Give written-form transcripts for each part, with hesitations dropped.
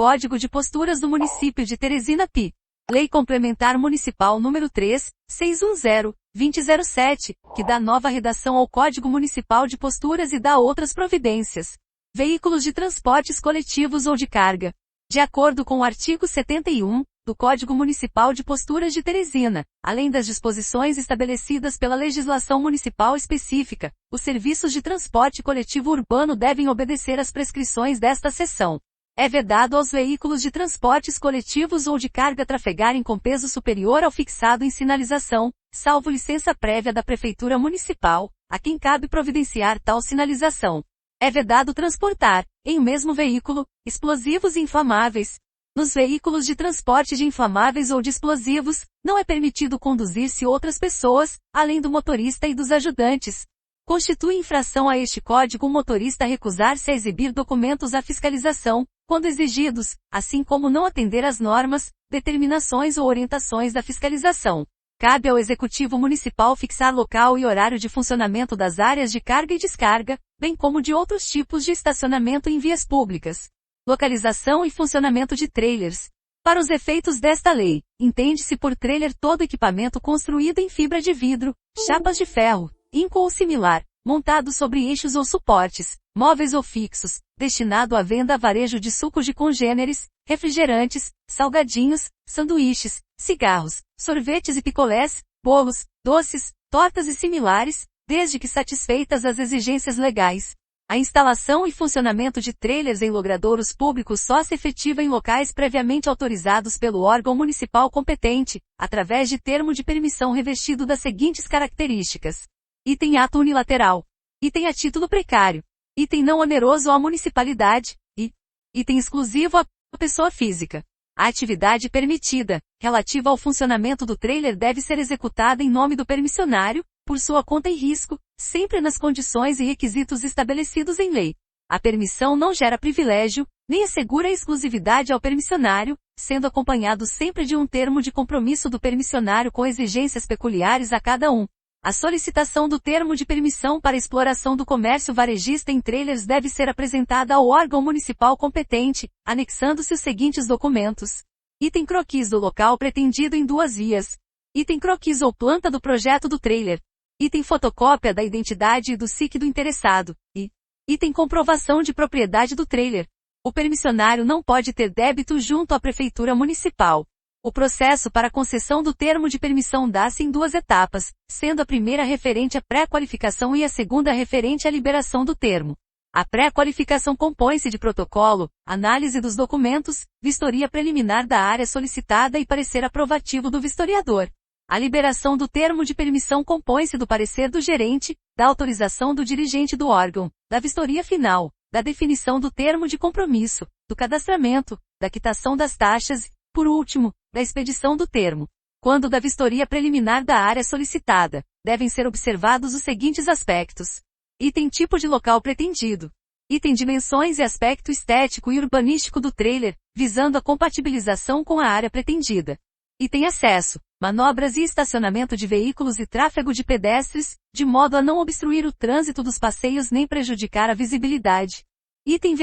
Código de Posturas do Município de Teresina PI. Lei Complementar Municipal número 3.610/2007, que dá nova redação ao Código Municipal de Posturas e dá outras providências. Veículos de transportes coletivos ou de carga. De acordo com o artigo 71 do Código Municipal de Posturas de Teresina, além das disposições estabelecidas pela legislação municipal específica, os serviços de transporte coletivo urbano devem obedecer às prescrições desta seção. É vedado aos veículos de transportes coletivos ou de carga trafegarem com peso superior ao fixado em sinalização, salvo licença prévia da Prefeitura Municipal, a quem cabe providenciar tal sinalização. É vedado transportar, em um mesmo veículo, explosivos e inflamáveis. Nos veículos de transporte de inflamáveis ou de explosivos, não é permitido conduzir-se outras pessoas, além do motorista e dos ajudantes. Constitui infração a este código o motorista recusar-se a exibir documentos à fiscalização, quando exigidos, assim como não atender às normas, determinações ou orientações da fiscalização. Cabe ao Executivo Municipal fixar local e horário de funcionamento das áreas de carga e descarga, bem como de outros tipos de estacionamento em vias públicas. Localização e funcionamento de trailers. Para os efeitos desta lei, entende-se por trailer todo equipamento construído em fibra de vidro, chapas de ferro, inco ou similar, montado sobre eixos ou suportes, móveis ou fixos, destinado à venda a varejo de sucos de congêneres, refrigerantes, salgadinhos, sanduíches, cigarros, sorvetes e picolés, bolos, doces, tortas e similares, desde que satisfeitas as exigências legais. A instalação e funcionamento de trailers em logradouros públicos só se efetiva em locais previamente autorizados pelo órgão municipal competente, através de termo de permissão revestido das seguintes características. Item ato unilateral. Item a título precário. Item não oneroso à municipalidade. E item exclusivo à pessoa física. A atividade permitida, relativa ao funcionamento do trailer deve ser executada em nome do permissionário, por sua conta e risco, sempre nas condições e requisitos estabelecidos em lei. A permissão não gera privilégio, nem assegura a exclusividade ao permissionário, sendo acompanhado sempre de um termo de compromisso do permissionário com exigências peculiares a cada um. A solicitação do termo de permissão para exploração do comércio varejista em trailers deve ser apresentada ao órgão municipal competente, anexando-se os seguintes documentos. Item croquis do local pretendido em 2 vias. Item croquis ou planta do projeto do trailer. Item fotocópia da identidade e do SIC do interessado. E item comprovação de propriedade do trailer. O permissionário não pode ter débito junto à Prefeitura Municipal. O processo para a concessão do termo de permissão dá-se em 2 etapas, sendo a primeira referente à pré-qualificação e a segunda referente à liberação do termo. A pré-qualificação compõe-se de protocolo, análise dos documentos, vistoria preliminar da área solicitada e parecer aprovativo do vistoriador. A liberação do termo de permissão compõe-se do parecer do gerente, da autorização do dirigente do órgão, da vistoria final, da definição do termo de compromisso, do cadastramento, da quitação das taxas e, por último, da expedição do termo. Quando da vistoria preliminar da área solicitada, devem ser observados os seguintes aspectos. Item tipo de local pretendido. Item dimensões e aspecto estético e urbanístico do trailer, visando a compatibilização com a área pretendida. Item acesso, manobras e estacionamento de veículos e tráfego de pedestres, de modo a não obstruir o trânsito dos passeios nem prejudicar a visibilidade. Item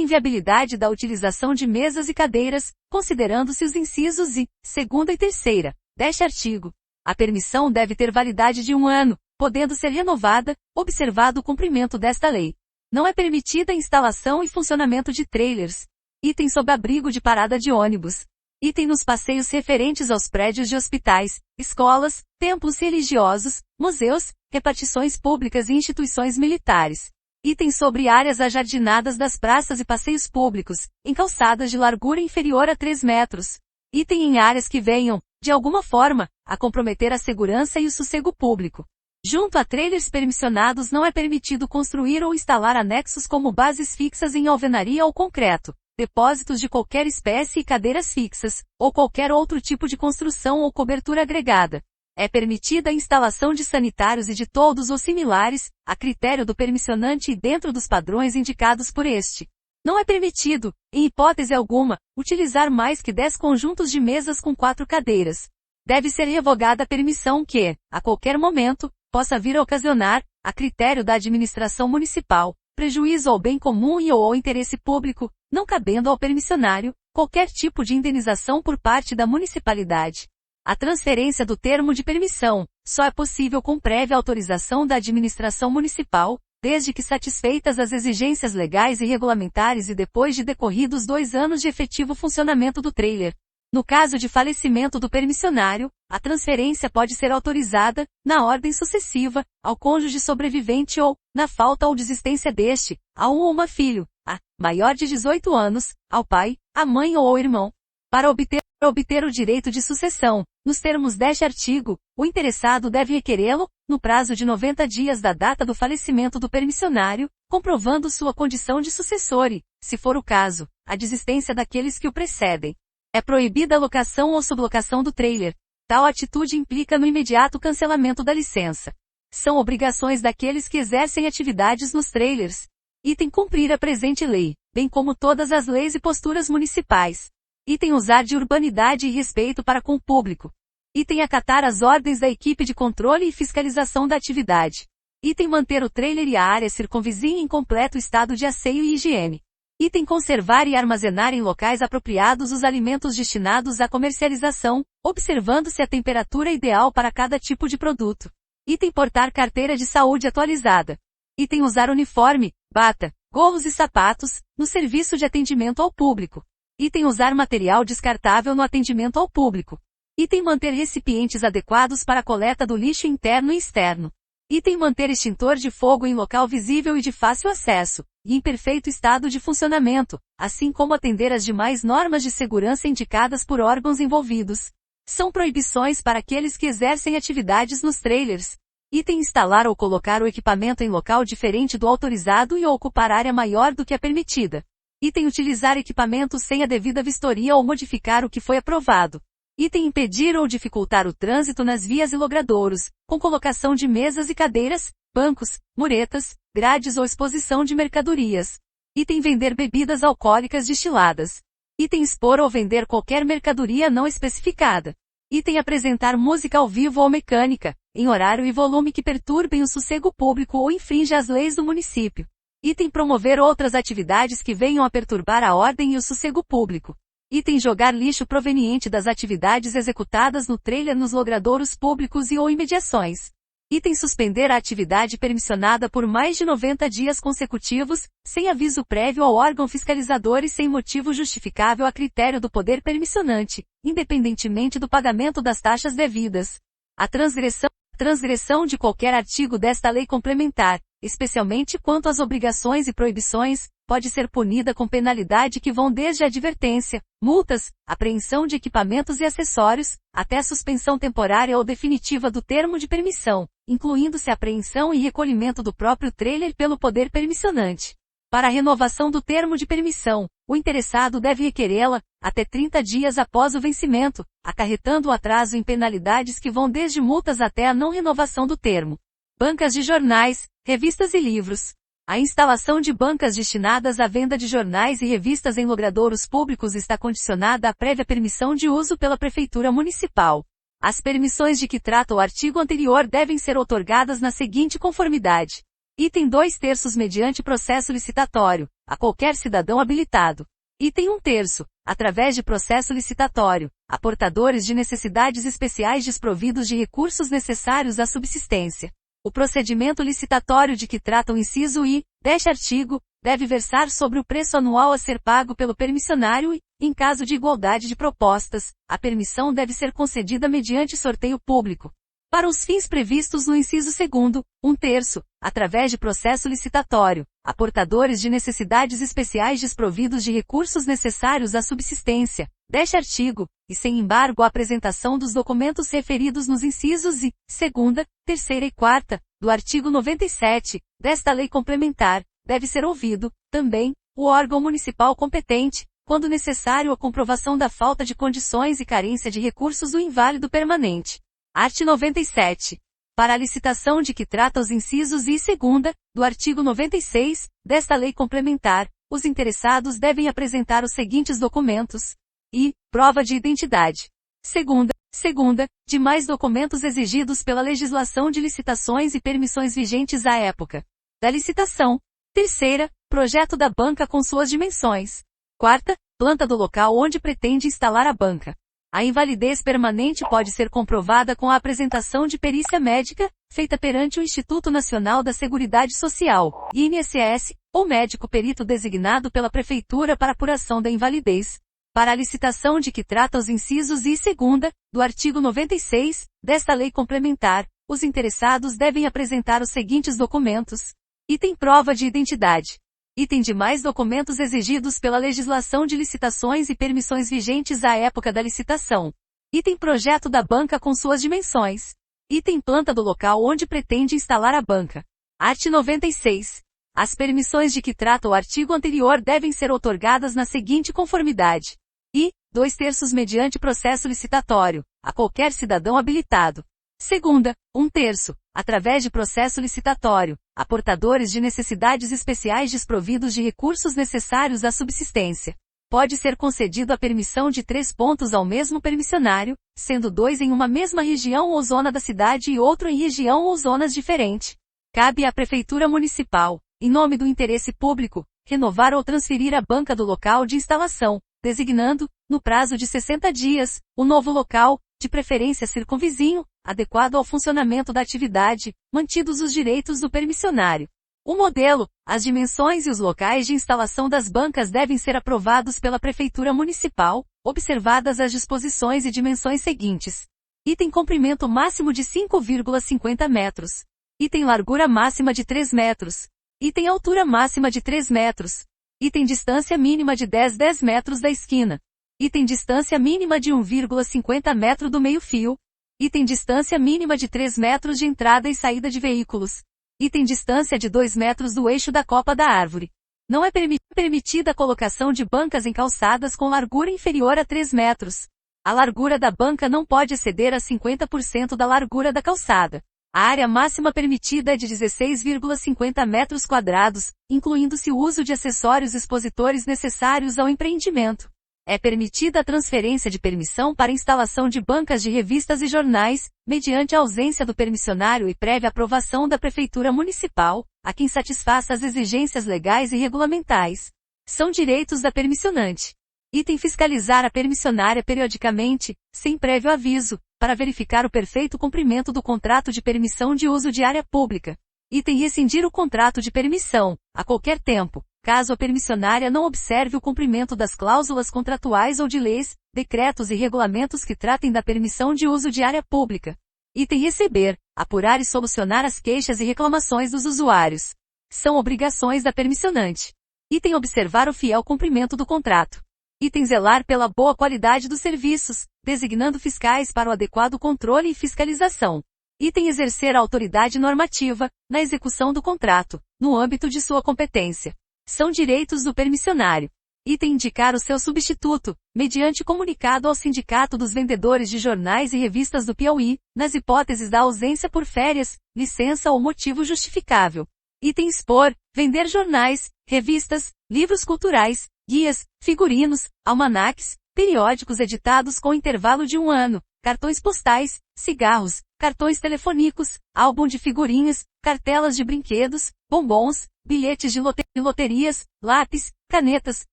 viabilidade da utilização de mesas e cadeiras, considerando-se os incisos e, segunda e terceira, deste artigo. A permissão deve ter validade de 1 ano, podendo ser renovada, observado o cumprimento desta lei. Não é permitida a instalação e funcionamento de trailers. Item sob abrigo de parada de ônibus. Item nos passeios referentes aos prédios de hospitais, escolas, templos religiosos, museus, repartições públicas e instituições militares. Item sobre áreas ajardinadas das praças e passeios públicos, em calçadas de largura inferior a 3 metros. Item em áreas que venham, de alguma forma, a comprometer a segurança e o sossego público. Junto a trailers permissionados não é permitido construir ou instalar anexos como bases fixas em alvenaria ou concreto, depósitos de qualquer espécie e cadeiras fixas, ou qualquer outro tipo de construção ou cobertura agregada. É permitida a instalação de sanitários e de toldos ou similares, a critério do permissionante e dentro dos padrões indicados por este. Não é permitido, em hipótese alguma, utilizar mais que 10 conjuntos de mesas com 4 cadeiras. Deve ser revogada a permissão que, a qualquer momento, possa vir a ocasionar, a critério da administração municipal, prejuízo ao bem comum e ou ao interesse público, não cabendo ao permissionário qualquer tipo de indenização por parte da municipalidade. A transferência do termo de permissão só é possível com prévia autorização da administração municipal, desde que satisfeitas as exigências legais e regulamentares e depois de decorridos 2 anos de efetivo funcionamento do trailer. No caso de falecimento do permissionário, a transferência pode ser autorizada, na ordem sucessiva, ao cônjuge sobrevivente ou, na falta ou desistência deste, a um ou uma filho, a maior de 18 anos, ao pai, à mãe ou ao irmão. Para obter o direito de sucessão, nos termos deste artigo, o interessado deve requerê-lo, no prazo de 90 dias da data do falecimento do permissionário, comprovando sua condição de sucessor e, se for o caso, a desistência daqueles que o precedem. É proibida a locação ou sublocação do trailer. Tal atitude implica no imediato cancelamento da licença. São obrigações daqueles que exercem atividades nos trailers. Item cumprir a presente lei, bem como todas as leis e posturas municipais. Item usar de urbanidade e respeito para com o público. Item acatar as ordens da equipe de controle e fiscalização da atividade. Item manter o trailer e a área circunvizinha em completo estado de asseio e higiene. Item conservar e armazenar em locais apropriados os alimentos destinados à comercialização, observando-se a temperatura ideal para cada tipo de produto. Item portar carteira de saúde atualizada. Item usar uniforme, bata, gorros e sapatos, no serviço de atendimento ao público. Item usar material descartável no atendimento ao público. Item manter recipientes adequados para a coleta do lixo interno e externo. Item manter extintor de fogo em local visível e de fácil acesso, e em perfeito estado de funcionamento, assim como atender às demais normas de segurança indicadas por órgãos envolvidos. São proibições para aqueles que exercem atividades nos trailers. Item instalar ou colocar o equipamento em local diferente do autorizado e ou ocupar área maior do que a permitida. Item utilizar equipamento sem a devida vistoria ou modificar o que foi aprovado. Item impedir ou dificultar o trânsito nas vias e logradouros, com colocação de mesas e cadeiras, bancos, muretas, grades ou exposição de mercadorias. Item vender bebidas alcoólicas destiladas. Item expor ou vender qualquer mercadoria não especificada. Item apresentar música ao vivo ou mecânica, em horário e volume que perturbem o sossego público ou infrinja as leis do município. Item promover outras atividades que venham a perturbar a ordem e o sossego público. Item jogar lixo proveniente das atividades executadas no trailer nos logradouros públicos e ou imediações. Item suspender a atividade permissionada por mais de 90 dias consecutivos, sem aviso prévio ao órgão fiscalizador e sem motivo justificável a critério do poder permissionante, independentemente do pagamento das taxas devidas. A transgressão de qualquer artigo desta lei complementar, especialmente quanto às obrigações e proibições, pode ser punida com penalidade que vão desde a advertência, multas, apreensão de equipamentos e acessórios, até a suspensão temporária ou definitiva do termo de permissão, incluindo-se a apreensão e recolhimento do próprio trailer pelo poder permissionante. Para a renovação do termo de permissão, o interessado deve requerê-la, até 30 dias após o vencimento, acarretando o atraso em penalidades que vão desde multas até a não renovação do termo. Bancas de jornais, revistas e livros. A instalação de bancas destinadas à venda de jornais e revistas em logradouros públicos está condicionada à prévia permissão de uso pela Prefeitura Municipal. As permissões de que trata o artigo anterior devem ser outorgadas na seguinte conformidade. Item 2/3 mediante processo licitatório, a qualquer cidadão habilitado. Item 1/3, através de processo licitatório, a portadores de necessidades especiais desprovidos de recursos necessários à subsistência. O procedimento licitatório de que trata o inciso I, deste artigo, deve versar sobre o preço anual a ser pago pelo permissionário e, em caso de igualdade de propostas, a permissão deve ser concedida mediante sorteio público. Para os fins previstos no inciso 2º, 1/3, através de processo licitatório, a portadores de necessidades especiais desprovidos de recursos necessários à subsistência, deste artigo, e sem embargo a apresentação dos documentos referidos nos incisos I, 2ª, 3ª e 4ª, do artigo 97, desta lei complementar, deve ser ouvido, também, o órgão municipal competente, quando necessário a comprovação da falta de condições e carência de recursos do inválido permanente. Art. 97. Para a licitação de que trata os incisos I e 2ª, do artigo 96, desta lei complementar, os interessados devem apresentar os seguintes documentos. I. Prova de identidade. Segunda, demais documentos exigidos pela legislação de licitações e permissões vigentes à época da licitação. Terceira, projeto da banca com suas dimensões. Quarta, planta do local onde pretende instalar a banca. A invalidez permanente pode ser comprovada com a apresentação de perícia médica, feita perante o Instituto Nacional da Seguridade Social, INSS, ou médico perito designado pela Prefeitura para apuração da invalidez. Para a licitação de que trata os incisos I e segunda, do artigo 96, desta lei complementar, os interessados devem apresentar os seguintes documentos. Item prova de identidade. Item demais documentos exigidos pela legislação de licitações e permissões vigentes à época da licitação. Item projeto da banca com suas dimensões. Item planta do local onde pretende instalar a banca. Art. 96. As permissões de que trata o artigo anterior devem ser outorgadas na seguinte conformidade. I. 2/3 mediante processo licitatório, a qualquer cidadão habilitado. Segunda, 1/3, através de processo licitatório, a portadores de necessidades especiais desprovidos de recursos necessários à subsistência. Pode ser concedido a permissão de 3 pontos ao mesmo permissionário, sendo 2 em uma mesma região ou zona da cidade e outro em região ou zonas diferentes. Cabe à Prefeitura Municipal, em nome do interesse público, renovar ou transferir a banca do local de instalação, designando, no prazo de 60 dias, o novo local, de preferência circunvizinho, adequado ao funcionamento da atividade, mantidos os direitos do permissionário. O modelo, as dimensões e os locais de instalação das bancas devem ser aprovados pela Prefeitura Municipal, observadas as disposições e dimensões seguintes. Item comprimento máximo de 5,50 metros. Item largura máxima de 3 metros. Item altura máxima de 3 metros. Item distância mínima de 10 metros da esquina. Item distância mínima de 1,50 metro do meio-fio. Item distância mínima de 3 metros de entrada e saída de veículos. Item distância de 2 metros do eixo da copa da árvore. Não é permitida a colocação de bancas em calçadas com largura inferior a 3 metros. A largura da banca não pode exceder a 50% da largura da calçada. A área máxima permitida é de 16,50 metros quadrados, incluindo-se o uso de acessórios expositores necessários ao empreendimento. É permitida a transferência de permissão para instalação de bancas de revistas e jornais, mediante a ausência do permissionário e prévia aprovação da Prefeitura Municipal, a quem satisfaça as exigências legais e regulamentais. São direitos da permissionante. Item fiscalizar a permissionária periodicamente, sem prévio aviso, para verificar o perfeito cumprimento do contrato de permissão de uso de área pública. Item rescindir o contrato de permissão, a qualquer tempo, caso a permissionária não observe o cumprimento das cláusulas contratuais ou de leis, decretos e regulamentos que tratem da permissão de uso de área pública. Item receber, apurar e solucionar as queixas e reclamações dos usuários. São obrigações da permissionante. Item observar o fiel cumprimento do contrato. Item zelar pela boa qualidade dos serviços, designando fiscais para o adequado controle e fiscalização. Item exercer a autoridade normativa, na execução do contrato, no âmbito de sua competência. São direitos do permissionário. Item indicar o seu substituto, mediante comunicado ao Sindicato dos Vendedores de Jornais e Revistas do Piauí, nas hipóteses da ausência por férias, licença ou motivo justificável. Item expor, vender jornais, revistas, livros culturais, guias, figurinos, almanaques, periódicos editados com intervalo de 1 ano, cartões postais, cigarros, cartões telefônicos, álbum de figurinhas, cartelas de brinquedos, bombons, bilhetes de loterias, lápis, canetas,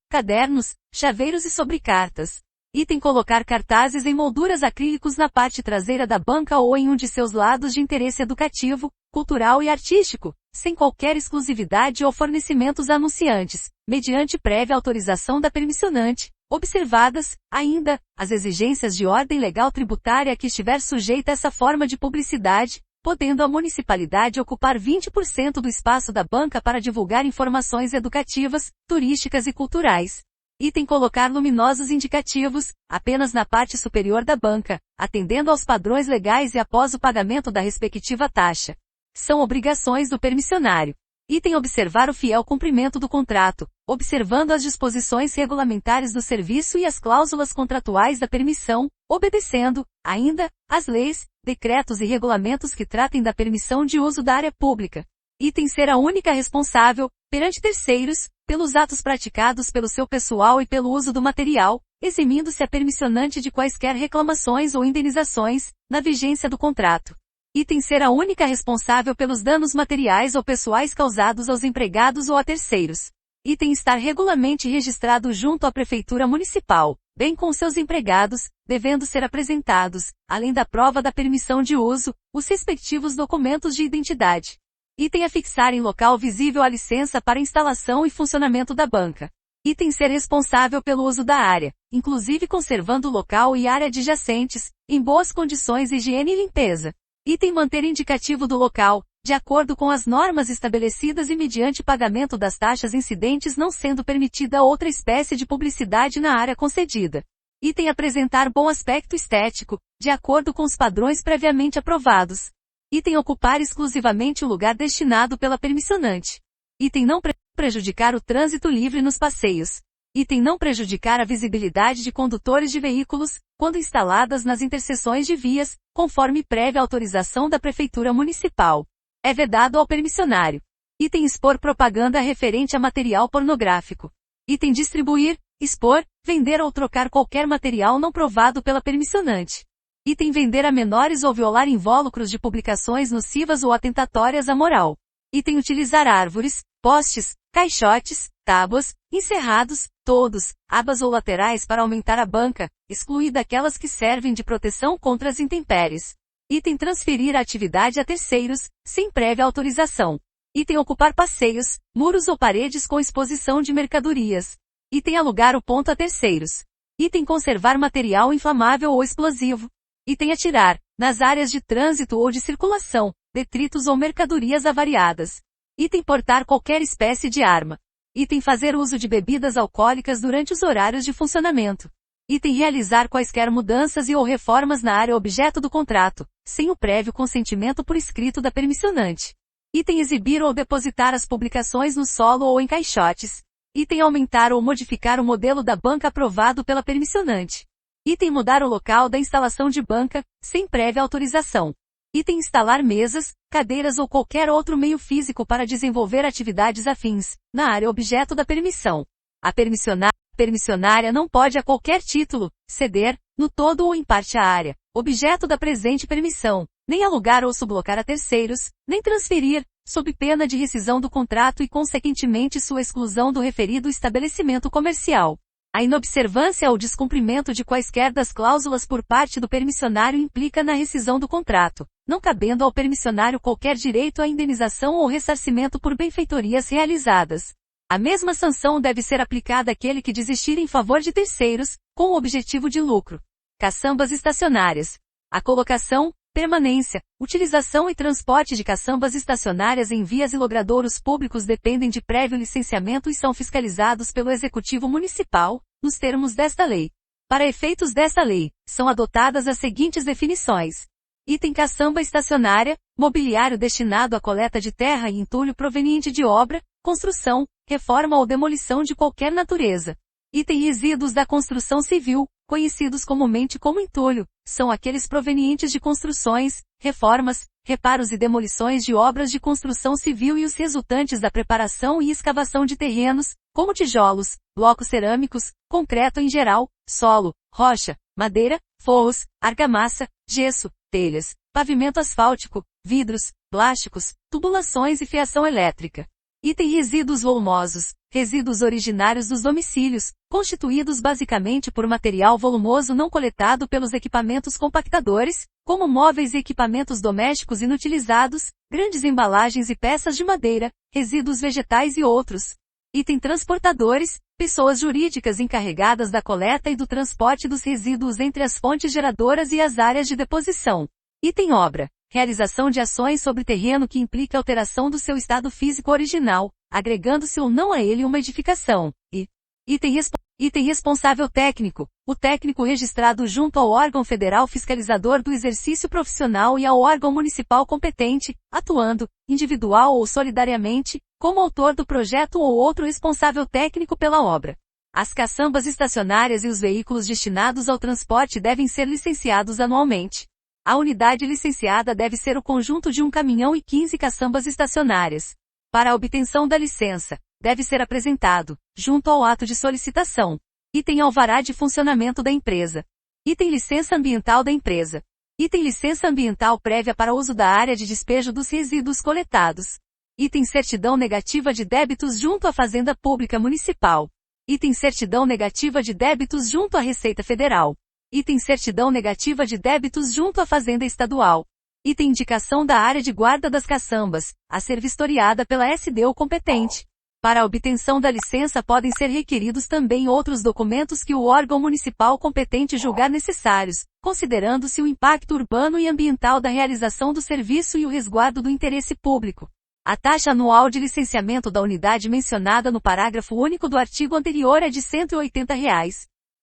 cadernos, chaveiros e sobrecartas. Item colocar cartazes em molduras acrílicos na parte traseira da banca ou em um de seus lados de interesse educativo, cultural e artístico, sem qualquer exclusividade ou fornecimentos a anunciantes, mediante prévia autorização da permissionante, observadas, ainda, as exigências de ordem legal tributária a que estiver sujeita essa forma de publicidade, podendo a municipalidade ocupar 20% do espaço da banca para divulgar informações educativas, turísticas e culturais. Item colocar luminosos indicativos, apenas na parte superior da banca, atendendo aos padrões legais e após o pagamento da respectiva taxa. São obrigações do permissionário. Item observar o fiel cumprimento do contrato, observando as disposições regulamentares do serviço e as cláusulas contratuais da permissão, obedecendo, ainda, às leis, decretos e regulamentos que tratem da permissão de uso da área pública. Item ser a única responsável, perante terceiros, pelos atos praticados pelo seu pessoal e pelo uso do material, eximindo-se a permissionante de quaisquer reclamações ou indenizações, na vigência do contrato. Item ser a única responsável pelos danos materiais ou pessoais causados aos empregados ou a terceiros. Item estar regularmente registrado junto à Prefeitura Municipal, bem com seus empregados, devendo ser apresentados, além da prova da permissão de uso, os respectivos documentos de identidade. Item afixar em local visível a licença para instalação e funcionamento da banca. Item ser responsável pelo uso da área, inclusive conservando o local e área adjacentes, em boas condições de higiene e limpeza. Item manter indicativo do local, de acordo com as normas estabelecidas e mediante pagamento das taxas incidentes não sendo permitida outra espécie de publicidade na área concedida. Item apresentar bom aspecto estético, de acordo com os padrões previamente aprovados. Item ocupar exclusivamente o lugar destinado pela permissionante. Item não prejudicar o trânsito livre nos passeios. Item não prejudicar a visibilidade de condutores de veículos, quando instaladas nas interseções de vias, conforme prévia autorização da Prefeitura Municipal. É vedado ao permissionário. Item expor propaganda referente a material pornográfico. Item distribuir, expor, vender ou trocar qualquer material não provado pela permissionante. Item vender a menores ou violar invólucros de publicações nocivas ou atentatórias à moral. Item utilizar árvores, postes, caixotes, tábuas, encerrados, todos, abas ou laterais para aumentar a banca, excluída aquelas que servem de proteção contra as intempéries. Item transferir a atividade a terceiros, sem prévia autorização. Item ocupar passeios, muros ou paredes com exposição de mercadorias. Item alugar o ponto a terceiros. Item conservar material inflamável ou explosivo. Item atirar, nas áreas de trânsito ou de circulação, detritos ou mercadorias avariadas. Item portar qualquer espécie de arma. Item fazer uso de bebidas alcoólicas durante os horários de funcionamento. Item realizar quaisquer mudanças e ou reformas na área objeto do contrato, sem o prévio consentimento por escrito da permissionante. Item exibir ou depositar as publicações no solo ou em caixotes. Item aumentar ou modificar o modelo da banca aprovado pela permissionante. Item mudar o local da instalação de banca, sem prévia autorização. Item instalar mesas, cadeiras ou qualquer outro meio físico para desenvolver atividades afins, na área objeto da permissão. A permissionária não pode a qualquer título, ceder, no todo ou em parte a área, objeto da presente permissão, nem alugar ou sublocar a terceiros, nem transferir, sob pena de rescisão do contrato e consequentemente sua exclusão do referido estabelecimento comercial. A inobservância ou descumprimento de quaisquer das cláusulas por parte do permissionário implica na rescisão do contrato, não cabendo ao permissionário qualquer direito à indenização ou ressarcimento por benfeitorias realizadas. A mesma sanção deve ser aplicada àquele que desistir em favor de terceiros, com o objetivo de lucro. Caçambas estacionárias. A colocação, permanência, utilização e transporte de caçambas estacionárias em vias e logradouros públicos dependem de prévio licenciamento e são fiscalizados pelo Executivo Municipal, nos termos desta lei. Para efeitos desta lei, são adotadas as seguintes definições. Item caçamba estacionária, mobiliário destinado à coleta de terra e entulho proveniente de obra, construção, reforma ou demolição de qualquer natureza. Item resíduos da construção civil, conhecidos comumente como entulho, são aqueles provenientes de construções, reformas, reparos e demolições de obras de construção civil e os resultantes da preparação e escavação de terrenos, como tijolos, blocos cerâmicos, concreto em geral, solo, rocha, madeira, forros, argamassa, gesso, telhas, pavimento asfáltico, vidros, plásticos, tubulações e fiação elétrica. Item resíduos volumosos, resíduos originários dos domicílios, constituídos basicamente por material volumoso não coletado pelos equipamentos compactadores, como móveis e equipamentos domésticos inutilizados, grandes embalagens e peças de madeira, resíduos vegetais e outros. Item transportadores, pessoas jurídicas encarregadas da coleta e do transporte dos resíduos entre as fontes geradoras e as áreas de deposição. Item obra. Realização de ações sobre terreno que implica alteração do seu estado físico original, agregando-se ou não a ele uma edificação. E item responsável técnico. O técnico registrado junto ao órgão federal fiscalizador do exercício profissional e ao órgão municipal competente, atuando, individual ou solidariamente, como autor do projeto ou outro responsável técnico pela obra. As caçambas estacionárias e os veículos destinados ao transporte devem ser licenciados anualmente. A unidade licenciada deve ser o conjunto de um caminhão e 15 caçambas estacionárias. Para a obtenção da licença, deve ser apresentado, junto ao ato de solicitação, item alvará de funcionamento da empresa. Item licença ambiental da empresa. Item licença ambiental prévia para uso da área de despejo dos resíduos coletados. Item certidão negativa de débitos junto à Fazenda Pública Municipal. Item certidão negativa de débitos junto à Receita Federal. Item certidão negativa de débitos junto à Fazenda Estadual. Item indicação da área de guarda das caçambas, a ser vistoriada pela SDU competente. Para a obtenção da licença podem ser requeridos também outros documentos que o órgão municipal competente julgar necessários, considerando-se o impacto urbano e ambiental da realização do serviço e o resguardo do interesse público. A taxa anual de licenciamento da unidade mencionada no parágrafo único do artigo anterior é de R$ 180.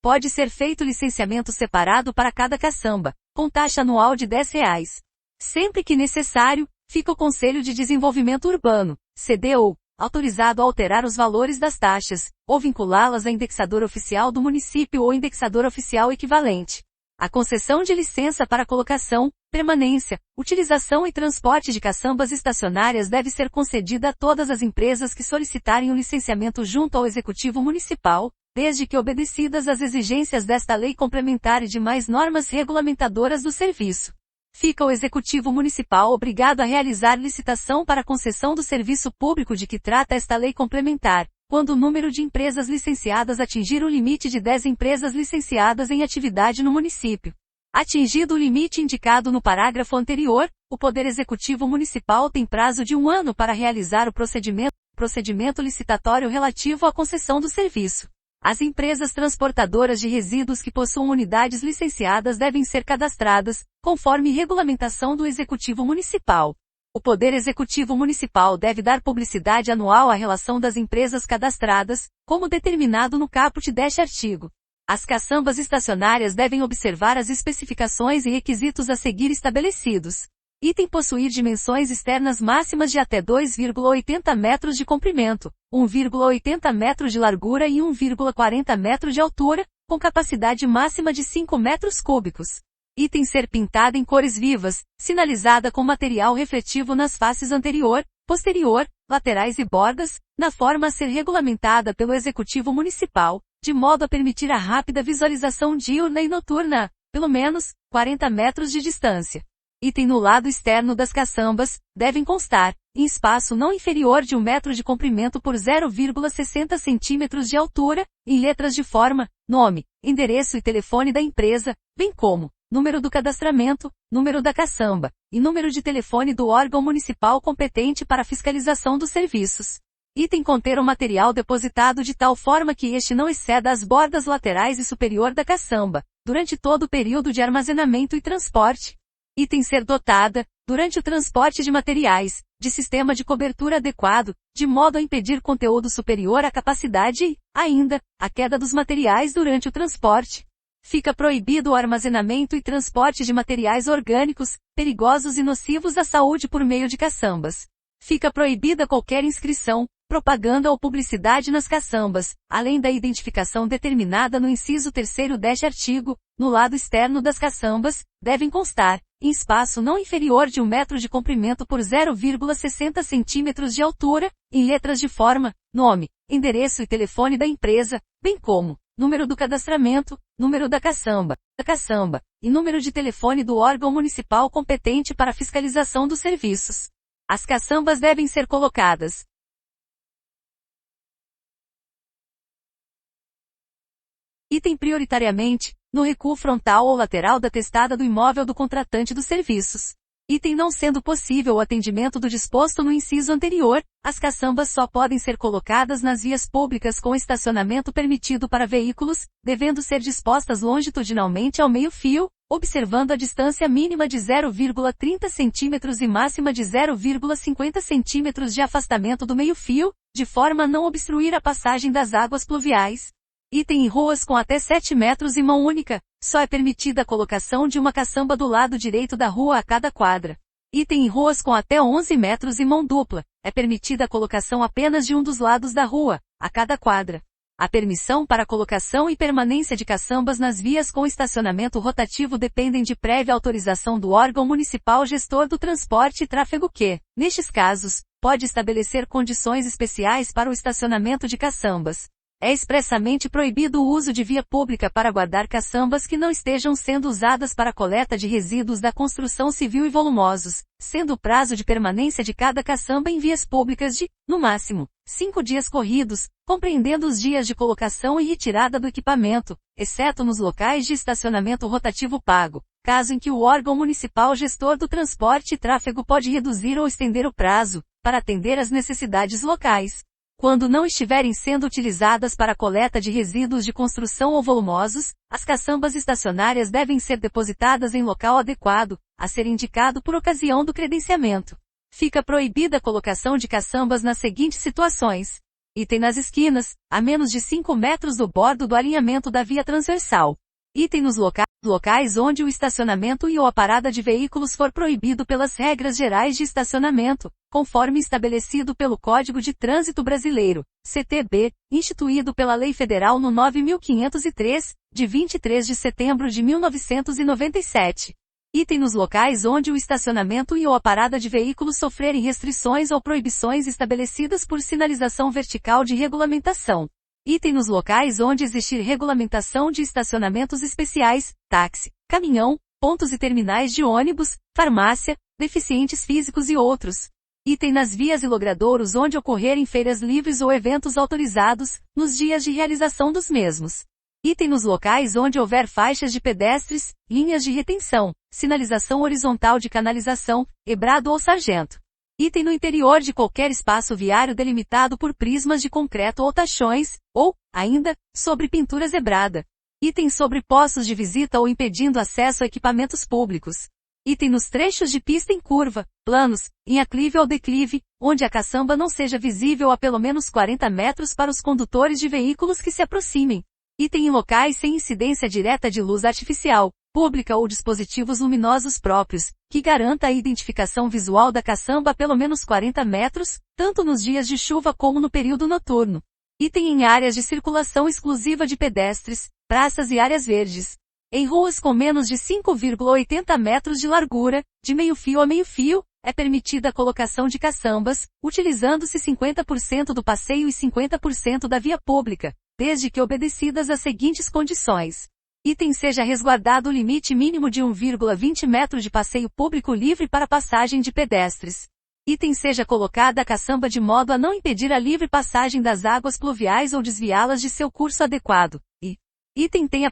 Pode ser feito licenciamento separado para cada caçamba, com taxa anual de R$ 10. Sempre que necessário, fica o Conselho de Desenvolvimento Urbano, CDU, autorizado a alterar os valores das taxas, ou vinculá-las a indexador oficial do município ou indexador oficial equivalente. A concessão de licença para colocação, permanência, utilização e transporte de caçambas estacionárias deve ser concedida a todas as empresas que solicitarem o licenciamento junto ao Executivo Municipal, desde que obedecidas as exigências desta lei complementar e demais normas regulamentadoras do serviço. Fica o Executivo Municipal obrigado a realizar licitação para a concessão do serviço público de que trata esta lei complementar, quando o número de empresas licenciadas atingir o limite de 10 empresas licenciadas em atividade no município. Atingido o limite indicado no parágrafo anterior, o Poder Executivo Municipal tem prazo de 1 ano para realizar o procedimento licitatório relativo à concessão do serviço. As empresas transportadoras de resíduos que possuam unidades licenciadas devem ser cadastradas, conforme regulamentação do Executivo Municipal. O Poder Executivo Municipal deve dar publicidade anual à relação das empresas cadastradas, como determinado no caput deste artigo. As caçambas estacionárias devem observar as especificações e requisitos a seguir estabelecidos. Item possuir dimensões externas máximas de até 2,80 metros de comprimento, 1,80 metros de largura e 1,40 metros de altura, com capacidade máxima de 5 metros cúbicos. Item ser pintada em cores vivas, sinalizada com material refletivo nas faces anterior, posterior, laterais e bordas, na forma a ser regulamentada pelo Executivo Municipal, de modo a permitir a rápida visualização diurna e noturna, pelo menos, 40 metros de distância. Item no lado externo das caçambas, devem constar, em espaço não inferior de 1 metro de comprimento por 0,60 centímetros de altura, em letras de forma, nome, endereço e telefone da empresa, bem como, número do cadastramento, número da caçamba, e número de telefone do órgão municipal competente para a fiscalização dos serviços. Item conter o material depositado de tal forma que este não exceda as bordas laterais e superior da caçamba, durante todo o período de armazenamento e transporte. Item ser dotada, durante o transporte de materiais, de sistema de cobertura adequado, de modo a impedir conteúdo superior à capacidade e, ainda, a queda dos materiais durante o transporte. Fica proibido o armazenamento e transporte de materiais orgânicos, perigosos e nocivos à saúde por meio de caçambas. Fica proibida qualquer inscrição, propaganda ou publicidade nas caçambas, além da identificação determinada no inciso 3º deste artigo, no lado externo das caçambas, devem constar, em espaço não inferior de 1 metro de comprimento por 0,60 centímetros de altura, em letras de forma, nome, endereço e telefone da empresa, bem como, número do cadastramento, número da caçamba, e número de telefone do órgão municipal competente para a fiscalização dos serviços. As caçambas devem ser colocadas. Item prioritariamente, no recuo frontal ou lateral da testada do imóvel do contratante dos serviços. Item não sendo possível o atendimento do disposto no inciso anterior, as caçambas só podem ser colocadas nas vias públicas com estacionamento permitido para veículos, devendo ser dispostas longitudinalmente ao meio-fio, observando a distância mínima de 0,30 cm e máxima de 0,50 cm de afastamento do meio-fio, de forma a não obstruir a passagem das águas pluviais. Item em ruas com até 7 metros e mão única, só é permitida a colocação de uma caçamba do lado direito da rua a cada quadra. Item em ruas com até 11 metros e mão dupla, é permitida a colocação apenas de um dos lados da rua, a cada quadra. A permissão para colocação e permanência de caçambas nas vias com estacionamento rotativo dependem de prévia autorização do órgão municipal gestor do transporte e tráfego que, nestes casos, pode estabelecer condições especiais para o estacionamento de caçambas. É expressamente proibido o uso de via pública para guardar caçambas que não estejam sendo usadas para coleta de resíduos da construção civil e volumosos, sendo o prazo de permanência de cada caçamba em vias públicas de, no máximo, 5 dias corridos, compreendendo os dias de colocação e retirada do equipamento, exceto nos locais de estacionamento rotativo pago, caso em que o órgão municipal gestor do transporte e tráfego pode reduzir ou estender o prazo, para atender às necessidades locais. Quando não estiverem sendo utilizadas para a coleta de resíduos de construção ou volumosos, as caçambas estacionárias devem ser depositadas em local adequado, a ser indicado por ocasião do credenciamento. Fica proibida a colocação de caçambas nas seguintes situações. Item nas esquinas, a menos de 5 metros do bordo do alinhamento da via transversal. Item nos locais onde o estacionamento e ou a parada de veículos for proibido pelas regras gerais de estacionamento, conforme estabelecido pelo Código de Trânsito Brasileiro, CTB, instituído pela Lei Federal no 9.503, de 23 de setembro de 1997. Item nos locais onde o estacionamento e ou a parada de veículos sofrerem restrições ou proibições estabelecidas por sinalização vertical de regulamentação. Item nos locais onde existir regulamentação de estacionamentos especiais, táxi, caminhão, pontos e terminais de ônibus, farmácia, deficientes físicos e outros. Item nas vias e logradouros onde ocorrerem feiras livres ou eventos autorizados, nos dias de realização dos mesmos. Item nos locais onde houver faixas de pedestres, linhas de retenção, sinalização horizontal de canalização, ebrado ou sargento. Item no interior de qualquer espaço viário delimitado por prismas de concreto ou tachões, ou, ainda, sobre pintura zebrada. Item sobre poços de visita ou impedindo acesso a equipamentos públicos. Item nos trechos de pista em curva, planos, em aclive ou declive, onde a caçamba não seja visível a pelo menos 40 metros para os condutores de veículos que se aproximem. Item em locais sem incidência direta de luz artificial, pública ou dispositivos luminosos próprios, que garanta a identificação visual da caçamba a pelo menos 40 metros, tanto nos dias de chuva como no período noturno. Item em áreas de circulação exclusiva de pedestres, praças e áreas verdes. Em ruas com menos de 5,80 metros de largura, de meio-fio a meio-fio, é permitida a colocação de caçambas, utilizando-se 50% do passeio e 50% da via pública, desde que obedecidas as seguintes condições. Item seja resguardado o limite mínimo de 1,20 metro de passeio público livre para passagem de pedestres. Item seja colocada a caçamba de modo a não impedir a livre passagem das águas pluviais ou desviá-las de seu curso adequado. E item tem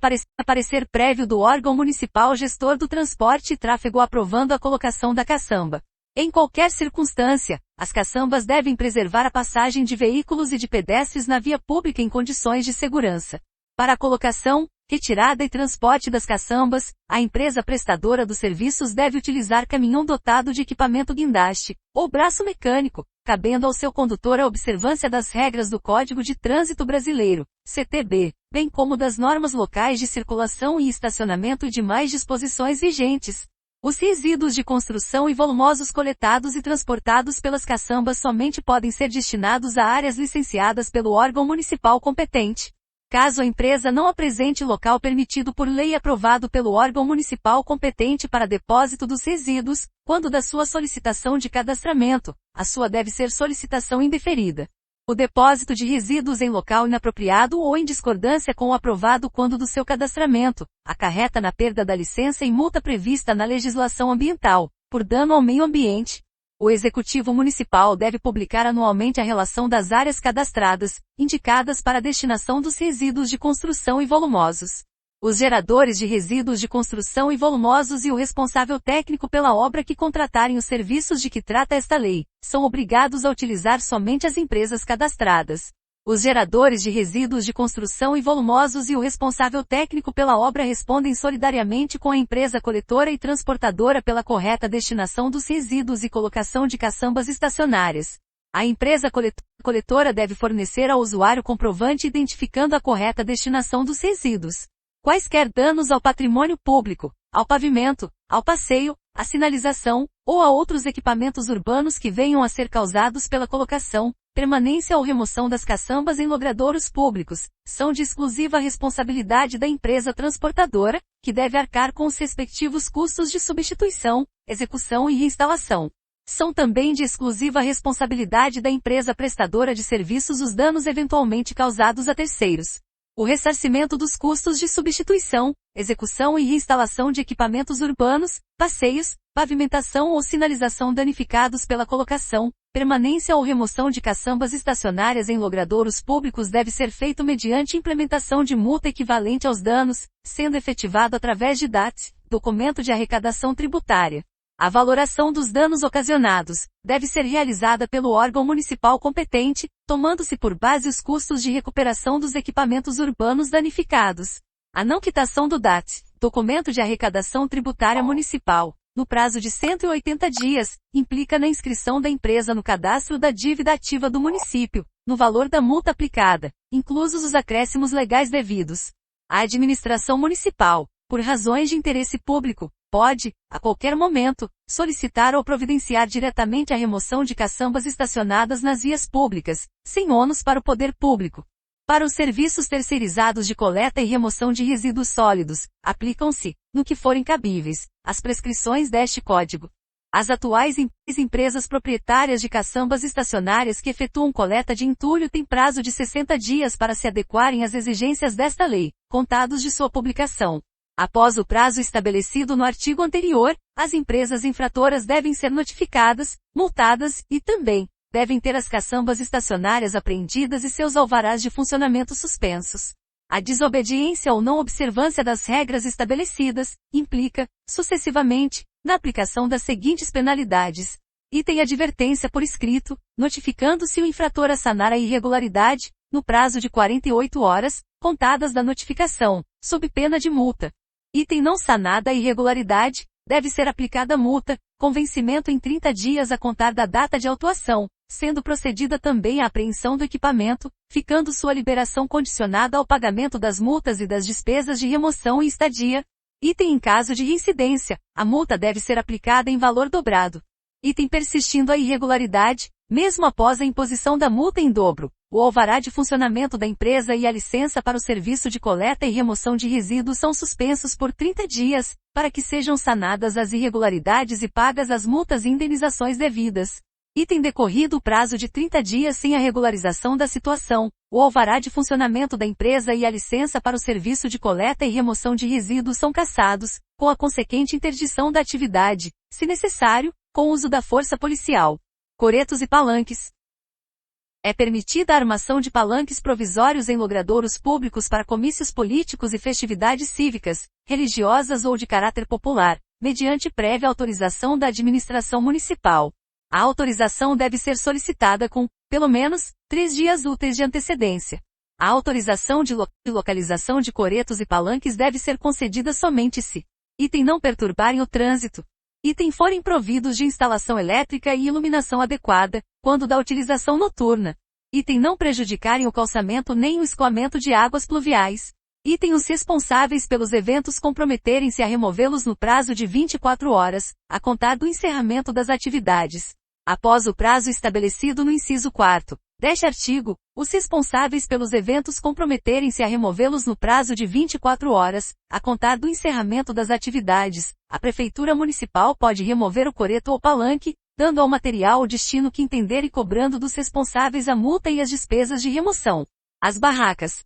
parecer prévio do órgão municipal gestor do transporte e tráfego aprovando a colocação da caçamba. Em qualquer circunstância, as caçambas devem preservar a passagem de veículos e de pedestres na via pública em condições de segurança. Para a colocação, retirada e transporte das caçambas, a empresa prestadora dos serviços deve utilizar caminhão dotado de equipamento guindaste, ou braço mecânico, cabendo ao seu condutor a observância das regras do Código de Trânsito Brasileiro, CTB, bem como das normas locais de circulação e estacionamento e demais disposições vigentes. Os resíduos de construção e volumosos coletados e transportados pelas caçambas somente podem ser destinados a áreas licenciadas pelo órgão municipal competente. Caso a empresa não apresente local permitido por lei aprovado pelo órgão municipal competente para depósito dos resíduos, quando da sua solicitação de cadastramento, a sua deve ser solicitação indeferida. O depósito de resíduos em local inapropriado ou em discordância com o aprovado quando do seu cadastramento, acarreta na perda da licença e multa prevista na legislação ambiental, por dano ao meio ambiente. O Executivo Municipal deve publicar anualmente a relação das áreas cadastradas, indicadas para a destinação dos resíduos de construção e volumosos. Os geradores de resíduos de construção e volumosos e o responsável técnico pela obra que contratarem os serviços de que trata esta lei, são obrigados a utilizar somente as empresas cadastradas. Os geradores de resíduos de construção e volumosos e o responsável técnico pela obra respondem solidariamente com a empresa coletora e transportadora pela correta destinação dos resíduos e colocação de caçambas estacionárias. A empresa coletora deve fornecer ao usuário comprovante identificando a correta destinação dos resíduos. Quaisquer danos ao patrimônio público, ao pavimento, ao passeio, à sinalização, ou a outros equipamentos urbanos que venham a ser causados pela colocação, permanência ou remoção das caçambas em logradouros públicos, são de exclusiva responsabilidade da empresa transportadora, que deve arcar com os respectivos custos de substituição, execução e reinstalação. São também de exclusiva responsabilidade da empresa prestadora de serviços os danos eventualmente causados a terceiros. O ressarcimento dos custos de substituição, execução e reinstalação de equipamentos urbanos, passeios, pavimentação ou sinalização danificados pela colocação, permanência ou remoção de caçambas estacionárias em logradouros públicos deve ser feito mediante implementação de multa equivalente aos danos, sendo efetivado através de DAT, documento de arrecadação tributária. A valoração dos danos ocasionados deve ser realizada pelo órgão municipal competente, tomando-se por base os custos de recuperação dos equipamentos urbanos danificados. A não quitação do DAT, documento de arrecadação tributária municipal, no prazo de 180 dias, implica na inscrição da empresa no cadastro da dívida ativa do município, no valor da multa aplicada, inclusos os acréscimos legais devidos. A administração municipal, por razões de interesse público, pode, a qualquer momento, solicitar ou providenciar diretamente a remoção de caçambas estacionadas nas vias públicas, sem ônus para o poder público. Para os serviços terceirizados de coleta e remoção de resíduos sólidos, aplicam-se, no que forem cabíveis, as prescrições deste Código. As atuais empresas proprietárias de caçambas estacionárias que efetuam coleta de entulho têm prazo de 60 dias para se adequarem às exigências desta lei, contados de sua publicação. Após o prazo estabelecido no artigo anterior, as empresas infratoras devem ser notificadas, multadas e também devem ter as caçambas estacionárias apreendidas e seus alvarás de funcionamento suspensos. A desobediência ou não observância das regras estabelecidas implica, sucessivamente, na aplicação das seguintes penalidades. Item advertência por escrito, notificando-se o infrator a sanar a irregularidade, no prazo de 48 horas, contadas da notificação, sob pena de multa. Item não sanada a irregularidade, deve ser aplicada multa, com vencimento em 30 dias a contar da data de autuação, sendo procedida também a apreensão do equipamento, ficando sua liberação condicionada ao pagamento das multas e das despesas de remoção e estadia. Item em caso de reincidência, a multa deve ser aplicada em valor dobrado. Item persistindo a irregularidade, mesmo após a imposição da multa em dobro, o alvará de funcionamento da empresa e a licença para o serviço de coleta e remoção de resíduos são suspensos por 30 dias, para que sejam sanadas as irregularidades e pagas as multas e indenizações devidas. Item decorrido o prazo de 30 dias sem a regularização da situação, o alvará de funcionamento da empresa e a licença para o serviço de coleta e remoção de resíduos são cassados, com a consequente interdição da atividade, se necessário, com uso da força policial. Coretos e palanques. É permitida a armação de palanques provisórios em logradouros públicos para comícios políticos e festividades cívicas, religiosas ou de caráter popular, mediante prévia autorização da administração municipal. A autorização deve ser solicitada com, pelo menos, 3 dias úteis de antecedência. A autorização de localização de coretos e palanques deve ser concedida somente se item não perturbarem o trânsito, item forem providos de instalação elétrica e iluminação adequada, quando da utilização noturna, item não prejudicarem o calçamento nem o escoamento de águas pluviais, item os responsáveis pelos eventos comprometerem-se a removê-los no prazo de 24 horas, a contar do encerramento das atividades. Após o prazo estabelecido no inciso 4 deste artigo, os responsáveis pelos eventos comprometerem-se a removê-los no prazo de 24 horas, a contar do encerramento das atividades. A Prefeitura Municipal pode remover o coreto ou palanque, dando ao material o destino que entender e cobrando dos responsáveis a multa e as despesas de remoção. As barracas.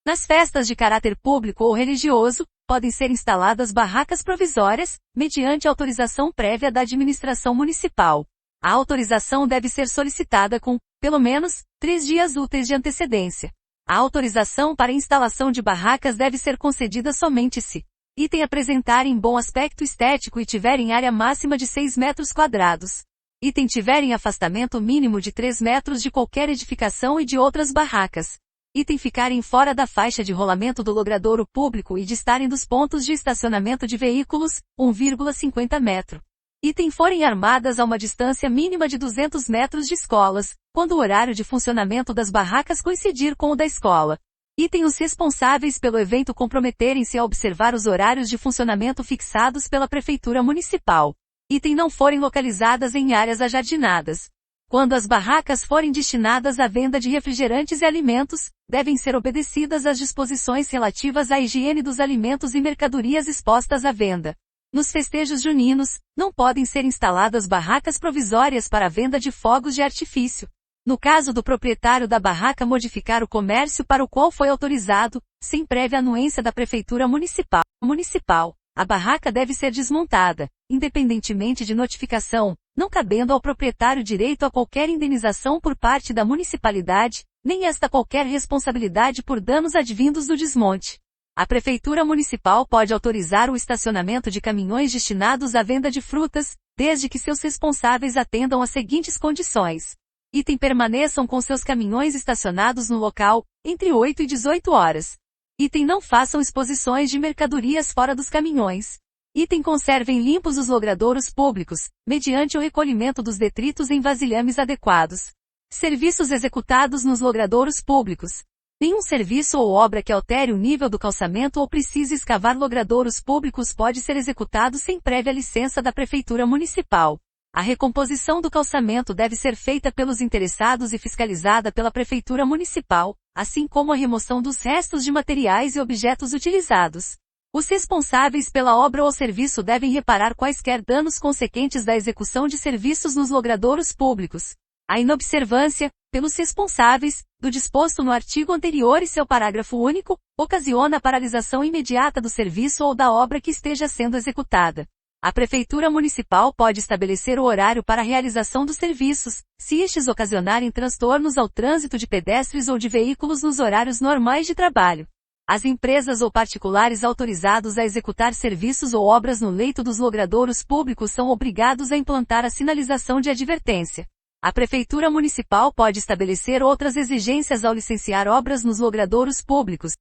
Nas festas de caráter público ou religioso, podem ser instaladas barracas provisórias, mediante autorização prévia da administração municipal. A autorização deve ser solicitada com, pelo menos, 3 dias úteis de antecedência. A autorização para instalação de barracas deve ser concedida somente se item apresentarem bom aspecto estético e tiverem área máxima de 6 metros quadrados. Item tiverem afastamento mínimo de 3 metros de qualquer edificação e de outras barracas. Item ficarem fora da faixa de rolamento do logradouro público e distarem dos pontos de estacionamento de veículos, 1,50 metro. Item forem armadas a uma distância mínima de 200 metros de escolas, quando o horário de funcionamento das barracas coincidir com o da escola. Item os responsáveis pelo evento comprometerem-se a observar os horários de funcionamento fixados pela Prefeitura Municipal. Item não forem localizadas em áreas ajardinadas. Quando as barracas forem destinadas à venda de refrigerantes e alimentos, devem ser obedecidas as disposições relativas à higiene dos alimentos e mercadorias expostas à venda. Nos festejos juninos, não podem ser instaladas barracas provisórias para a venda de fogos de artifício. No caso do proprietário da barraca modificar o comércio para o qual foi autorizado, sem prévia anuência da Prefeitura Municipal, a barraca deve ser desmontada, independentemente de notificação, não cabendo ao proprietário direito a qualquer indenização por parte da municipalidade, nem esta qualquer responsabilidade por danos advindos do desmonte. A Prefeitura Municipal pode autorizar o estacionamento de caminhões destinados à venda de frutas, desde que seus responsáveis atendam às seguintes condições. Item permaneçam com seus caminhões estacionados no local, entre 8 e 18 horas. Item não façam exposições de mercadorias fora dos caminhões. Item conservem limpos os logradouros públicos, mediante o recolhimento dos detritos em vasilhames adequados. Serviços executados nos logradouros públicos. Nenhum serviço ou obra que altere o nível do calçamento ou precise escavar logradouros públicos pode ser executado sem prévia licença da Prefeitura Municipal. A recomposição do calçamento deve ser feita pelos interessados e fiscalizada pela Prefeitura Municipal, assim como a remoção dos restos de materiais e objetos utilizados. Os responsáveis pela obra ou serviço devem reparar quaisquer danos consequentes da execução de serviços nos logradouros públicos. A inobservância, pelos responsáveis, do disposto no artigo anterior e seu parágrafo único, ocasiona a paralisação imediata do serviço ou da obra que esteja sendo executada. A Prefeitura Municipal pode estabelecer o horário para a realização dos serviços, se estes ocasionarem transtornos ao trânsito de pedestres ou de veículos nos horários normais de trabalho. As empresas ou particulares autorizados a executar serviços ou obras no leito dos logradouros públicos são obrigados a implantar a sinalização de advertência. A Prefeitura Municipal pode estabelecer outras exigências ao licenciar obras nos logradouros públicos,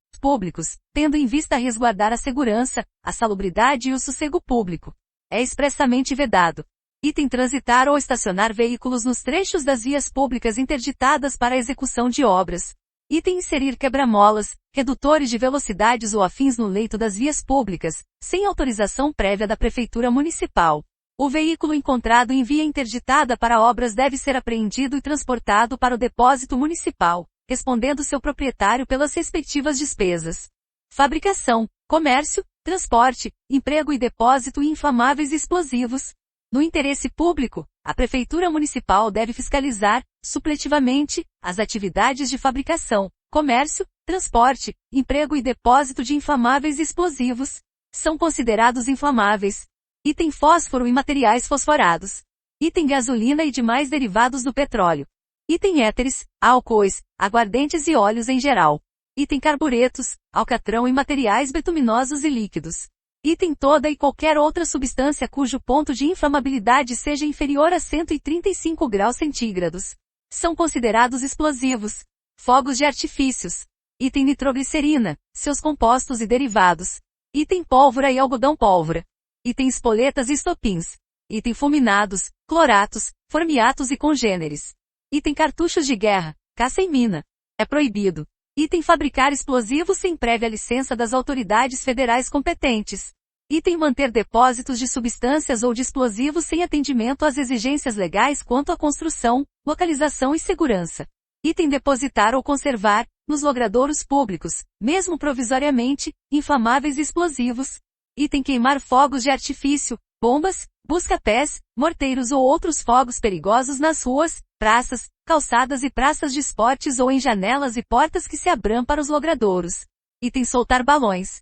tendo em vista resguardar a segurança, a salubridade e o sossego público. É expressamente vedado. Item transitar ou estacionar veículos nos trechos das vias públicas interditadas para a execução de obras. Item inserir quebra-molas, redutores de velocidades ou afins no leito das vias públicas, sem autorização prévia da Prefeitura Municipal. O veículo encontrado em via interditada para obras deve ser apreendido e transportado para o depósito municipal, respondendo seu proprietário pelas respectivas despesas. Fabricação, comércio, transporte, emprego e depósito de inflamáveis e explosivos. No interesse público, a Prefeitura Municipal deve fiscalizar, supletivamente, as atividades de fabricação, comércio, transporte, emprego e depósito de inflamáveis e explosivos. São considerados inflamáveis. Item fósforo e materiais fosforados. Item gasolina e demais derivados do petróleo. Item éteres, álcoois, aguardentes e óleos em geral. Item carburetos, alcatrão e materiais betuminosos e líquidos. Item toda e qualquer outra substância cujo ponto de inflamabilidade seja inferior a 135 graus centígrados. São considerados explosivos. Fogos de artifícios. Item nitroglicerina, seus compostos e derivados. Item pólvora e algodão pólvora. Item espoletas e estopins. Item fulminados, cloratos, formiatos e congêneres. Item cartuchos de guerra, caça e mina. É proibido. Item fabricar explosivos sem prévia licença das autoridades federais competentes. Item manter depósitos de substâncias ou de explosivos sem atendimento às exigências legais quanto à construção, localização e segurança. Item depositar ou conservar, nos logradouros públicos, mesmo provisoriamente, inflamáveis e explosivos. Item queimar fogos de artifício, bombas, busca-pés, morteiros ou outros fogos perigosos nas ruas, praças, calçadas e praças de esportes ou em janelas e portas que se abram para os logradouros. Item soltar balões.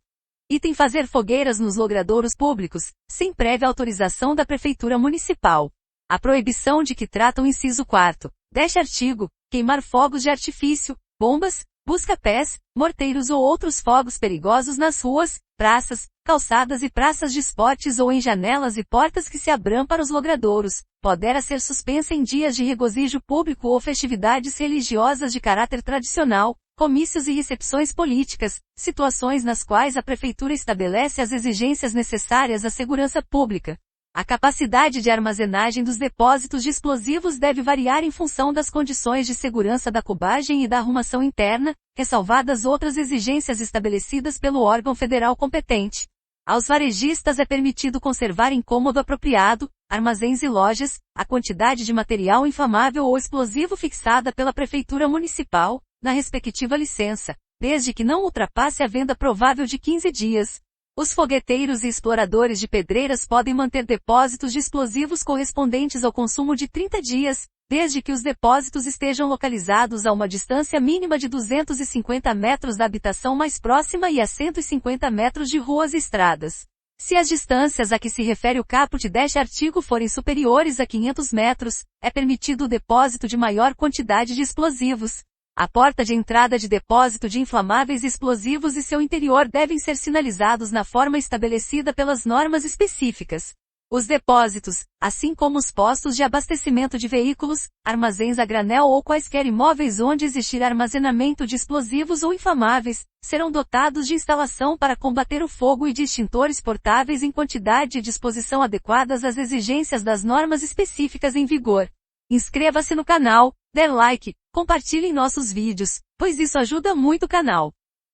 Item fazer fogueiras nos logradouros públicos, sem prévia autorização da Prefeitura Municipal. A proibição de que trata o inciso 4º deste artigo, queimar fogos de artifício, bombas, busca-pés, morteiros ou outros fogos perigosos nas ruas, praças, calçadas e praças de esportes ou em janelas e portas que se abram para os logradouros, poderá ser suspensa em dias de regozijo público ou festividades religiosas de caráter tradicional, comícios e recepções políticas, situações nas quais a Prefeitura estabelece as exigências necessárias à segurança pública. A capacidade de armazenagem dos depósitos de explosivos deve variar em função das condições de segurança da cubagem e da arrumação interna, ressalvadas outras exigências estabelecidas pelo órgão federal competente. Aos varejistas é permitido conservar em cômodo apropriado, armazéns e lojas, a quantidade de material inflamável ou explosivo fixada pela Prefeitura Municipal, na respectiva licença, desde que não ultrapasse a venda provável de 15 dias. Os fogueteiros e exploradores de pedreiras podem manter depósitos de explosivos correspondentes ao consumo de 30 dias, desde que os depósitos estejam localizados a uma distância mínima de 250 metros da habitação mais próxima e a 150 metros de ruas e estradas. Se as distâncias a que se refere o caput deste artigo forem superiores a 500 metros, é permitido o depósito de maior quantidade de explosivos. A porta de entrada de depósito de inflamáveis e explosivos e seu interior devem ser sinalizados na forma estabelecida pelas normas específicas. Os depósitos, assim como os postos de abastecimento de veículos, armazéns a granel ou quaisquer imóveis onde existir armazenamento de explosivos ou inflamáveis, serão dotados de instalação para combater o fogo e de extintores portáveis em quantidade e disposição adequadas às exigências das normas específicas em vigor. Inscreva-se no canal, dê like, compartilhe nossos vídeos, pois isso ajuda muito o canal.